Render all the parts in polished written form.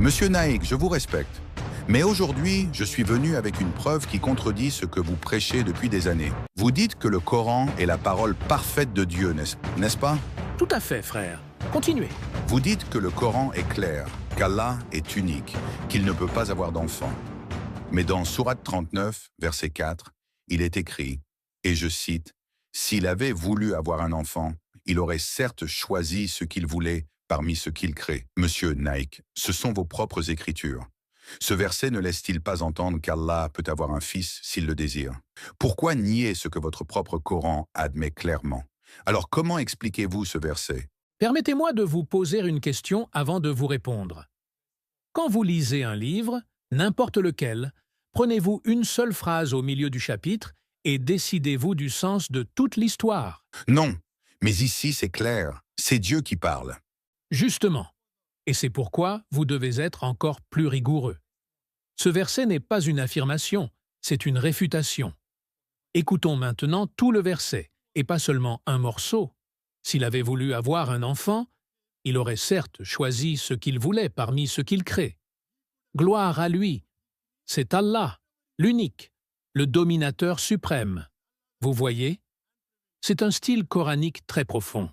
Monsieur Naïk, je vous respecte. Mais aujourd'hui, je suis venu avec une preuve qui contredit ce que vous prêchez depuis des années. Vous dites que le Coran est la parole parfaite de Dieu, n'est-ce pas? Tout à fait, frère. Continuez. Vous dites que le Coran est clair, qu'Allah est unique, qu'il ne peut pas avoir d'enfant. Mais dans Sourate 39, verset 4, il est écrit, et je cite, « S'il avait voulu avoir un enfant, il aurait certes choisi ce qu'il voulait parmi ce qu'il crée. » Monsieur Naïk, ce sont vos propres écritures. Ce verset ne laisse-t-il pas entendre qu'Allah peut avoir un fils s'il le désire? Pourquoi nier ce que votre propre Coran admet clairement? Alors comment expliquez-vous ce verset? Permettez-moi de vous poser une question avant de vous répondre. Quand vous lisez un livre, n'importe lequel, prenez-vous une seule phrase au milieu du chapitre et décidez-vous du sens de toute l'histoire. Non, mais ici c'est clair, c'est Dieu qui parle. Justement. Et c'est pourquoi vous devez être encore plus rigoureux. Ce verset n'est pas une affirmation, c'est une réfutation. Écoutons maintenant tout le verset, et pas seulement un morceau. S'il avait voulu avoir un enfant, il aurait certes choisi ce qu'il voulait parmi ce qu'il crée. Gloire à lui. C'est Allah, l'unique, le dominateur suprême. Vous voyez? C'est un style coranique très profond.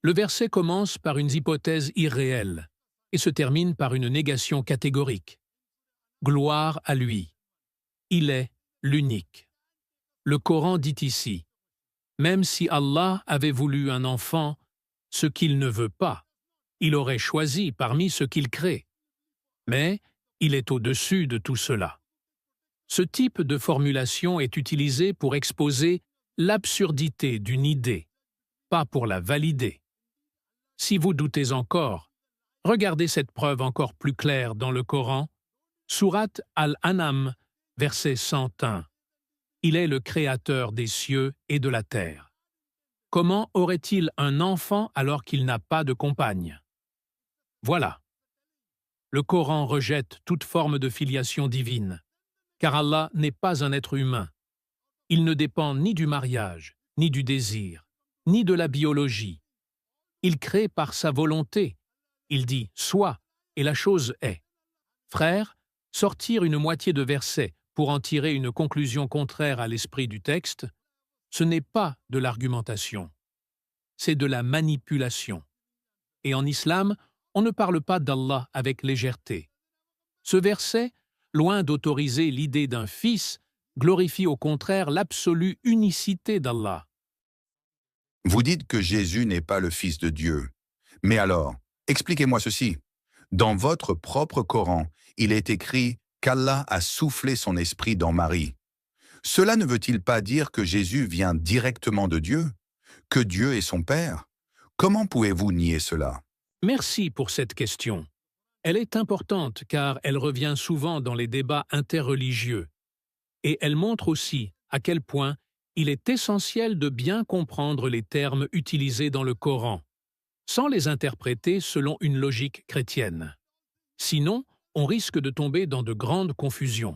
Le verset commence par une hypothèse irréelle et se termine par une négation catégorique. Gloire à lui. Il est l'unique. Le Coran dit ici, même si Allah avait voulu un enfant, ce qu'il ne veut pas, il aurait choisi parmi ce qu'il crée. Mais il est au-dessus de tout cela. Ce type de formulation est utilisé pour exposer l'absurdité d'une idée, pas pour la valider. Si vous doutez encore, regardez cette preuve encore plus claire dans le Coran, Sourate Al-An'am, verset 101. Il est le créateur des cieux et de la terre. Comment aurait-il un enfant alors qu'il n'a pas de compagne? Voilà. Le Coran rejette toute forme de filiation divine, car Allah n'est pas un être humain. Il ne dépend ni du mariage, ni du désir, ni de la biologie. Il crée par sa volonté. Il dit « soit » et la chose est. Frère, sortir une moitié de verset pour en tirer une conclusion contraire à l'esprit du texte, ce n'est pas de l'argumentation. C'est de la manipulation. Et en islam, on ne parle pas d'Allah avec légèreté. Ce verset, loin d'autoriser l'idée d'un fils, glorifie au contraire l'absolue unicité d'Allah. Vous dites que Jésus n'est pas le Fils de Dieu. Mais alors, expliquez-moi ceci. Dans votre propre Coran, il est écrit qu'Allah a soufflé son esprit dans Marie. Cela ne veut-il pas dire que Jésus vient directement de Dieu? Que Dieu est son Père? Comment pouvez-vous nier cela? Merci pour cette question. Elle est importante car elle revient souvent dans les débats interreligieux. Et elle montre aussi à quel point il est essentiel de bien comprendre les termes utilisés dans le Coran, sans les interpréter selon une logique chrétienne. Sinon, on risque de tomber dans de grandes confusions.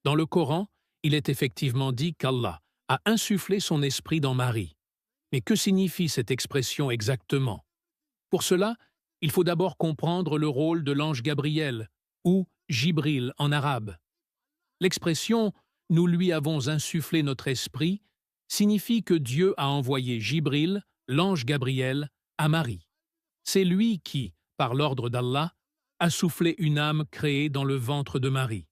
Dans le Coran, il est effectivement dit qu'Allah a insufflé son esprit dans Marie. Mais que signifie cette expression exactement? Pour cela, il faut d'abord comprendre le rôle de l'ange Gabriel, ou Jibril en arabe. L'expression « nous lui avons insufflé notre esprit » signifie que Dieu a envoyé Jibril, l'ange Gabriel, à Marie. C'est lui qui, par l'ordre d'Allah, a soufflé une âme créée dans le ventre de Marie.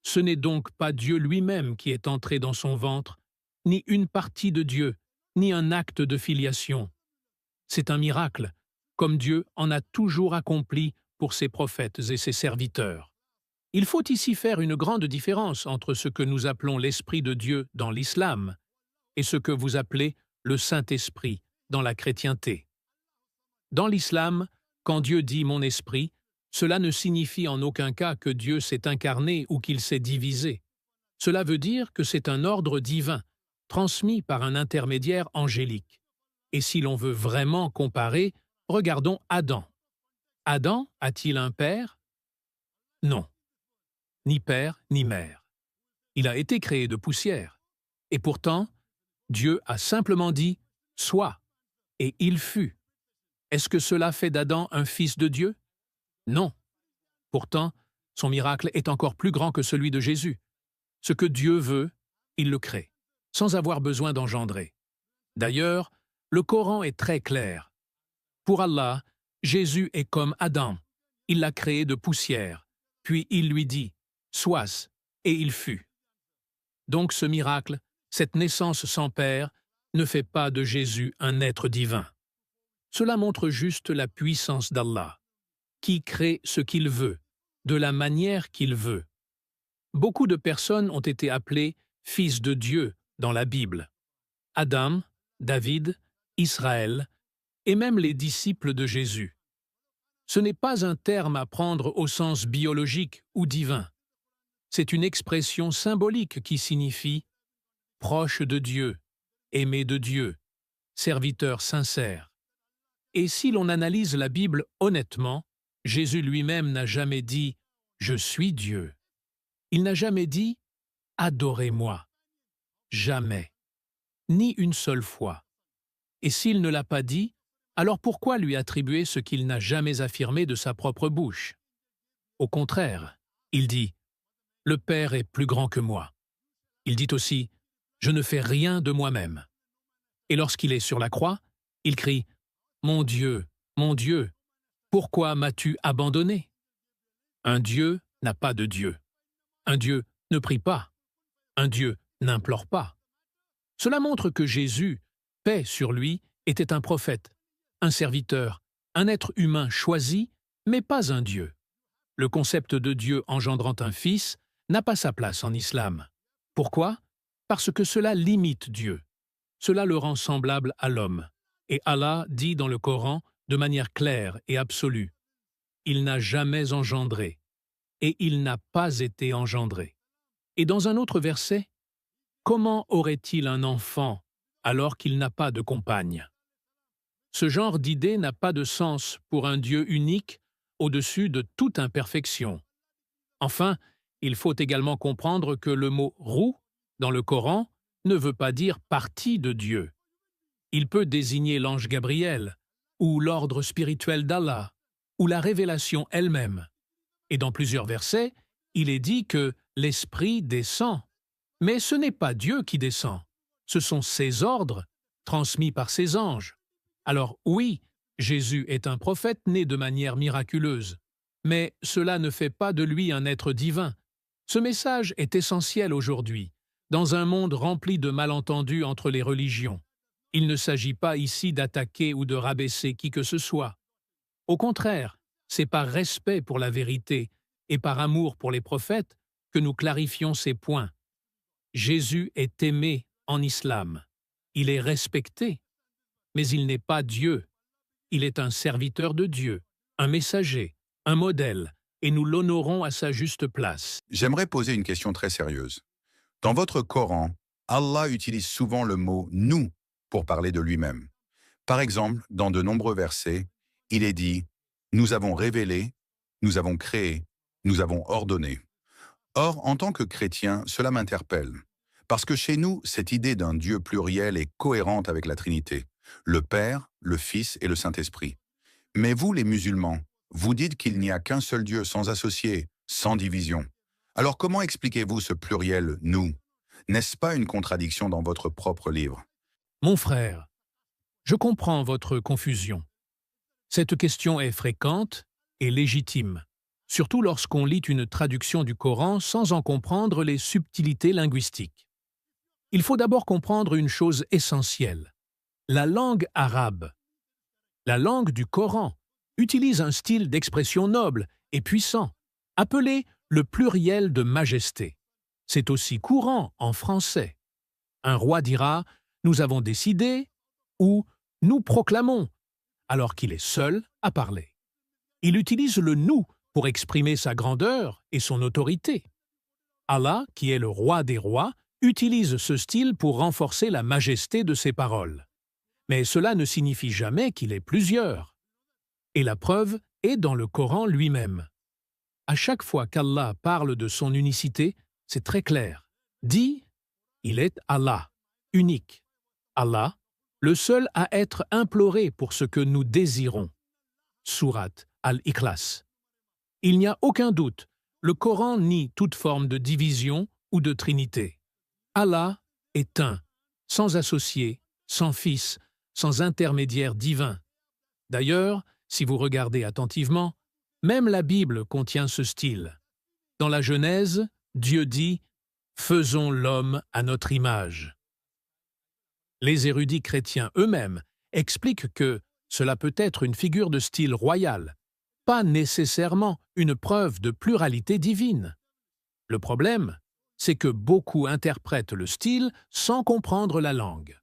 Ce n'est donc pas Dieu lui-même qui est entré dans son ventre, ni une partie de Dieu, ni un acte de filiation. C'est un miracle, comme Dieu en a toujours accompli pour ses prophètes et ses serviteurs. Il faut ici faire une grande différence entre ce que nous appelons l'Esprit de Dieu dans l'islam et ce que vous appelez le Saint-Esprit dans la chrétienté. Dans l'islam, quand Dieu dit « mon esprit », cela ne signifie en aucun cas que Dieu s'est incarné ou qu'il s'est divisé. Cela veut dire que c'est un ordre divin, transmis par un intermédiaire angélique. Et si l'on veut vraiment comparer, regardons Adam. Adam a-t-il un père? Non. Ni père ni mère. Il a été créé de poussière. Et pourtant, Dieu a simplement dit « sois » et il fut. Est-ce que cela fait d'Adam un fils de Dieu? Non. Pourtant, son miracle est encore plus grand que celui de Jésus. Ce que Dieu veut, il le crée, sans avoir besoin d'engendrer. D'ailleurs, le Coran est très clair. Pour Allah, Jésus est comme Adam. Il l'a créé de poussière, puis il lui dit « Sois », et il fut. Donc ce miracle, cette naissance sans père, ne fait pas de Jésus un être divin. Cela montre juste la puissance d'Allah, qui crée ce qu'il veut, de la manière qu'il veut. Beaucoup de personnes ont été appelées « fils de Dieu » dans la Bible. Adam, David, Israël, et même les disciples de Jésus. Ce n'est pas un terme à prendre au sens biologique ou divin. C'est une expression symbolique qui signifie « proche de Dieu », « aimé de Dieu », « serviteur sincère ». Et si l'on analyse la Bible honnêtement, Jésus lui-même n'a jamais dit « je suis Dieu ». Il n'a jamais dit « adorez-moi ». Jamais. Ni une seule fois. Et s'il ne l'a pas dit, alors pourquoi lui attribuer ce qu'il n'a jamais affirmé de sa propre bouche? Au contraire, il dit « Le Père est plus grand que moi ». Il dit aussi « Je ne fais rien de moi-même ». Et lorsqu'il est sur la croix, il crie « Mon Dieu, pourquoi m'as-tu abandonné ?» Un Dieu n'a pas de Dieu. Un Dieu ne prie pas. Un Dieu n'implore pas. Cela montre que Jésus, paix sur lui, était un prophète, un serviteur, un être humain choisi, mais pas un Dieu. Le concept de Dieu engendrant un fils n'a pas sa place en islam. Pourquoi? Parce que cela limite Dieu. Cela le rend semblable à l'homme. Et Allah dit dans le Coran de manière claire et absolue « Il n'a jamais engendré, et il n'a pas été engendré ». Et dans un autre verset, « Comment aurait-il un enfant alors qu'il n'a pas de compagne ?» Ce genre d'idée n'a pas de sens pour un Dieu unique au-dessus de toute imperfection. Enfin, il faut également comprendre que le mot « roux » dans le Coran ne veut pas dire « partie de Dieu ». Il peut désigner l'ange Gabriel, ou l'ordre spirituel d'Allah, ou la révélation elle-même. Et dans plusieurs versets, il est dit que l'Esprit descend. Mais ce n'est pas Dieu qui descend, ce sont ses ordres, transmis par ses anges. Alors oui, Jésus est un prophète né de manière miraculeuse, mais cela ne fait pas de lui un être divin. Ce message est essentiel aujourd'hui, dans un monde rempli de malentendus entre les religions. Il ne s'agit pas ici d'attaquer ou de rabaisser qui que ce soit. Au contraire, c'est par respect pour la vérité et par amour pour les prophètes que nous clarifions ces points. Jésus est aimé en islam. Il est respecté. Mais il n'est pas Dieu. Il est un serviteur de Dieu, un messager, un modèle, et nous l'honorons à sa juste place. J'aimerais poser une question très sérieuse. Dans votre Coran, Allah utilise souvent le mot « nous » pour parler de lui-même. Par exemple, dans de nombreux versets, il est dit « Nous avons révélé, nous avons créé, nous avons ordonné ». Or, en tant que chrétien, cela m'interpelle. Parce que chez nous, cette idée d'un Dieu pluriel est cohérente avec la Trinité, le Père, le Fils et le Saint-Esprit. Mais vous, les musulmans, vous dites qu'il n'y a qu'un seul Dieu sans associé, sans division. Alors comment expliquez-vous ce pluriel « nous » ? N'est-ce pas une contradiction dans votre propre livre? Mon frère, je comprends votre confusion. Cette question est fréquente et légitime, surtout lorsqu'on lit une traduction du Coran sans en comprendre les subtilités linguistiques. Il faut d'abord comprendre une chose essentielle. La langue arabe, la langue du Coran, utilise un style d'expression noble et puissant, appelé le pluriel de majesté. C'est aussi courant en français. Un roi dira « nous avons décidé » ou « nous proclamons », alors qu'il est seul à parler. Il utilise le « nous » pour exprimer sa grandeur et son autorité. Allah, qui est le roi des rois, utilise ce style pour renforcer la majesté de ses paroles. Mais cela ne signifie jamais qu'il est plusieurs. Et la preuve est dans le Coran lui-même. À chaque fois qu'Allah parle de son unicité, c'est très clair. Dit, il est Allah, unique. Allah, le seul à être imploré pour ce que nous désirons. Sourate Al-Ikhlas. Il n'y a aucun doute, le Coran nie toute forme de division ou de trinité. Allah est un, sans associé, sans fils, sans intermédiaire divin. D'ailleurs, si vous regardez attentivement, même la Bible contient ce style. Dans la Genèse, Dieu dit « Faisons l'homme à notre image ». Les érudits chrétiens eux-mêmes expliquent que cela peut être une figure de style royal, pas nécessairement une preuve de pluralité divine. Le problème, c'est que beaucoup interprètent le style sans comprendre la langue.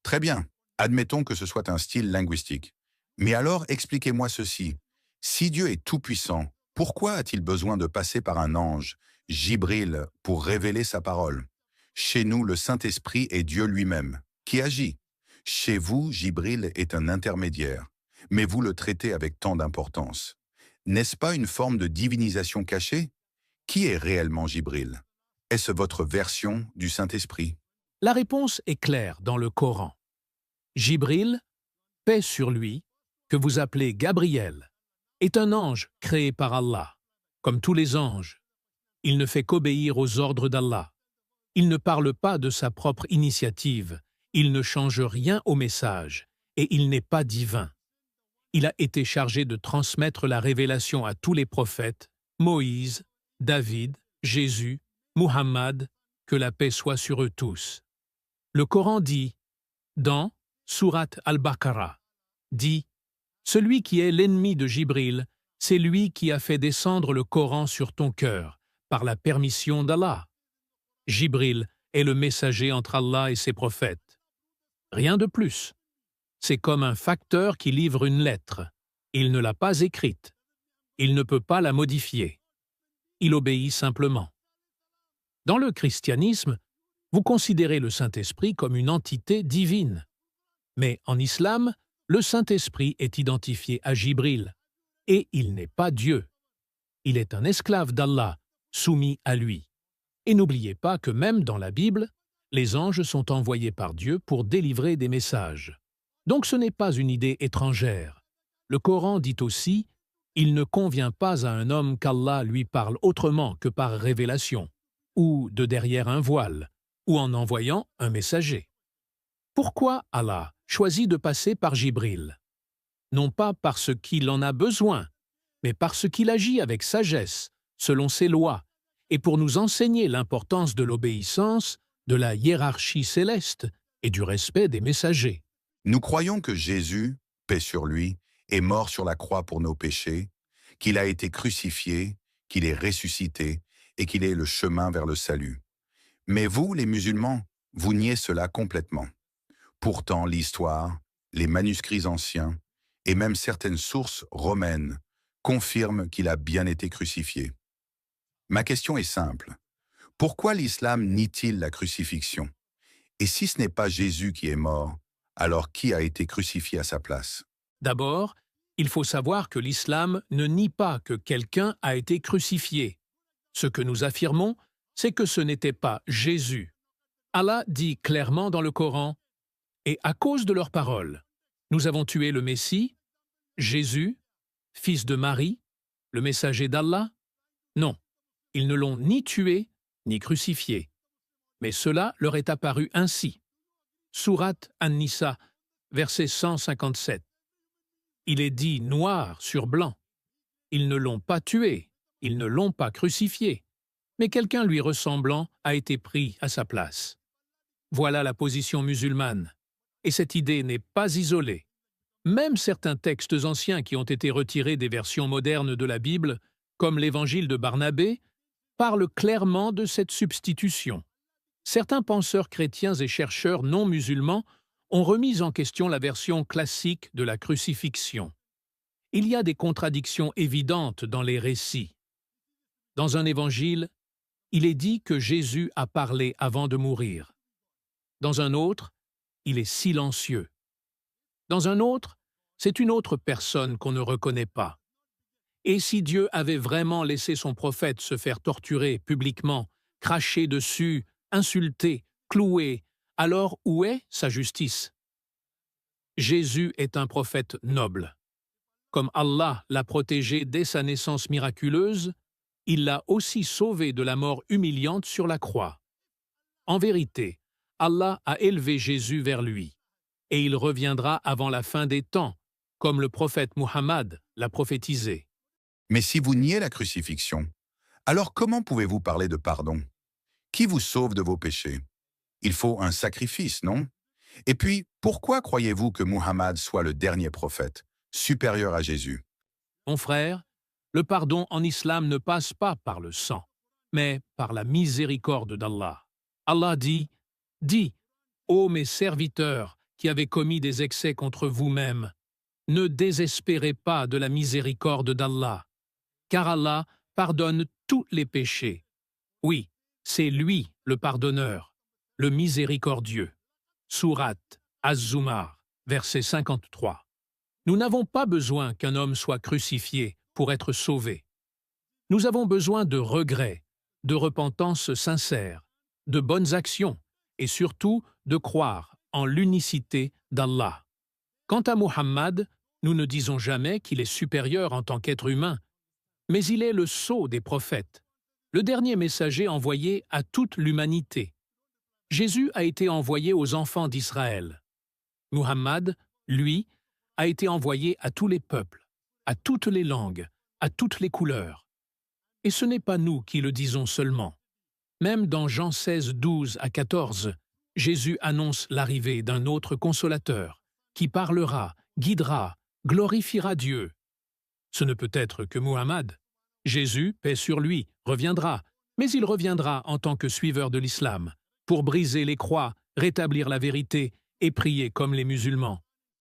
Très bien, admettons que ce soit un style linguistique. Mais alors expliquez-moi ceci. Si Dieu est tout-puissant, pourquoi a-t-il besoin de passer par un ange, Jibril, pour révéler sa parole? Chez nous, le Saint-Esprit est Dieu lui-même, qui agit. Chez vous, Jibril est un intermédiaire, mais vous le traitez avec tant d'importance. N'est-ce pas une forme de divinisation cachée? Qui est réellement Jibril? Est-ce votre version du Saint-Esprit? La réponse est claire dans le Coran. Jibril, paix sur lui, que vous appelez Gabriel, est un ange créé par Allah, comme tous les anges. Il ne fait qu'obéir aux ordres d'Allah. Il ne parle pas de sa propre initiative, il ne change rien au message, et il n'est pas divin. Il a été chargé de transmettre la révélation à tous les prophètes, Moïse, David, Jésus, Muhammad, que la paix soit sur eux tous. Le Coran dit, dans Sourate Al-Baqarah, dit « Celui qui est l'ennemi de Jibril, c'est lui qui a fait descendre le Coran sur ton cœur, par la permission d'Allah. Jibril est le messager entre Allah et ses prophètes. Rien de plus. C'est comme un facteur qui livre une lettre. Il ne l'a pas écrite. Il ne peut pas la modifier. Il obéit simplement. Dans le christianisme, vous considérez le Saint-Esprit comme une entité divine. Mais en islam, le Saint-Esprit est identifié à Jibril, et il n'est pas Dieu. Il est un esclave d'Allah, soumis à lui. Et n'oubliez pas que même dans la Bible, les anges sont envoyés par Dieu pour délivrer des messages. Donc ce n'est pas une idée étrangère. Le Coran dit aussi « Il ne convient pas à un homme qu'Allah lui parle autrement que par révélation, ou de derrière un voile, ou en envoyant un messager. » Pourquoi Allah choisit de passer par Jibril? Non pas parce qu'il en a besoin, mais parce qu'il agit avec sagesse, selon ses lois, et pour nous enseigner l'importance de l'obéissance, de la hiérarchie céleste et du respect des messagers. Nous croyons que Jésus, paix sur lui, est mort sur la croix pour nos péchés, qu'il a été crucifié, qu'il est ressuscité et qu'il est le chemin vers le salut. Mais vous, les musulmans, vous niez cela complètement. Pourtant, l'histoire, les manuscrits anciens et même certaines sources romaines confirment qu'il a bien été crucifié. Ma question est simple. Pourquoi l'islam nie-t-il la crucifixion? Et si ce n'est pas Jésus qui est mort, alors qui a été crucifié à sa place? D'abord, il faut savoir que l'islam ne nie pas que quelqu'un a été crucifié. Ce que nous affirmons, c'est que ce n'était pas Jésus. Allah dit clairement dans le Coran « Et à cause de leurs paroles, nous avons tué le Messie, Jésus, fils de Marie, le messager d'Allah. Non, ils ne l'ont ni tué ni crucifié. Mais cela leur est apparu ainsi. » Sourate An-Nisa, verset 157. Il est dit noir sur blanc. Ils ne l'ont pas tué, ils ne l'ont pas crucifié, mais quelqu'un lui ressemblant a été pris à sa place. Voilà la position musulmane. Et cette idée n'est pas isolée. Même certains textes anciens qui ont été retirés des versions modernes de la Bible, comme l'Évangile de Barnabé, parlent clairement de cette substitution. Certains penseurs chrétiens et chercheurs non musulmans ont remis en question la version classique de la crucifixion. Il y a des contradictions évidentes dans les récits. Dans un évangile, il est dit que Jésus a parlé avant de mourir. Dans un autre, il est silencieux. Dans un autre, c'est une autre personne qu'on ne reconnaît pas. Et si Dieu avait vraiment laissé son prophète se faire torturer publiquement, cracher dessus, insulter, clouer, alors où est sa justice? Jésus est un prophète noble. Comme Allah l'a protégé dès sa naissance miraculeuse, il l'a aussi sauvé de la mort humiliante sur la croix. En vérité, Allah a élevé Jésus vers lui, et il reviendra avant la fin des temps, comme le prophète Muhammad l'a prophétisé. Mais si vous niez la crucifixion, alors comment pouvez-vous parler de pardon? Qui vous sauve de vos péchés? Il faut un sacrifice, non? Et puis, pourquoi croyez-vous que Muhammad soit le dernier prophète, supérieur à Jésus? Mon frère, le pardon en islam ne passe pas par le sang, mais par la miséricorde d'Allah. Allah dit, « Dis, ô mes serviteurs qui avez commis des excès contre vous-mêmes, ne désespérez pas de la miséricorde d'Allah, car Allah pardonne tous les péchés. Oui, c'est lui le pardonneur, le miséricordieux. » Sourate Az-Zumar, verset 53. Nous n'avons pas besoin qu'un homme soit crucifié pour être sauvé. Nous avons besoin de regrets, de repentance sincère, de bonnes actions et surtout de croire en l'unicité d'Allah. Quant à Muhammad, nous ne disons jamais qu'il est supérieur en tant qu'être humain, mais il est le sceau des prophètes, le dernier messager envoyé à toute l'humanité. Jésus a été envoyé aux enfants d'Israël. Muhammad, lui, a été envoyé à tous les peuples, à toutes les langues, à toutes les couleurs. Et ce n'est pas nous qui le disons seulement. Même dans Jean 16, 12 à 14, Jésus annonce l'arrivée d'un autre consolateur qui parlera, guidera, glorifiera Dieu. Ce ne peut être que Muhammad. Jésus, paix sur lui, reviendra, mais il reviendra en tant que suiveur de l'islam, pour briser les croix, rétablir la vérité et prier comme les musulmans.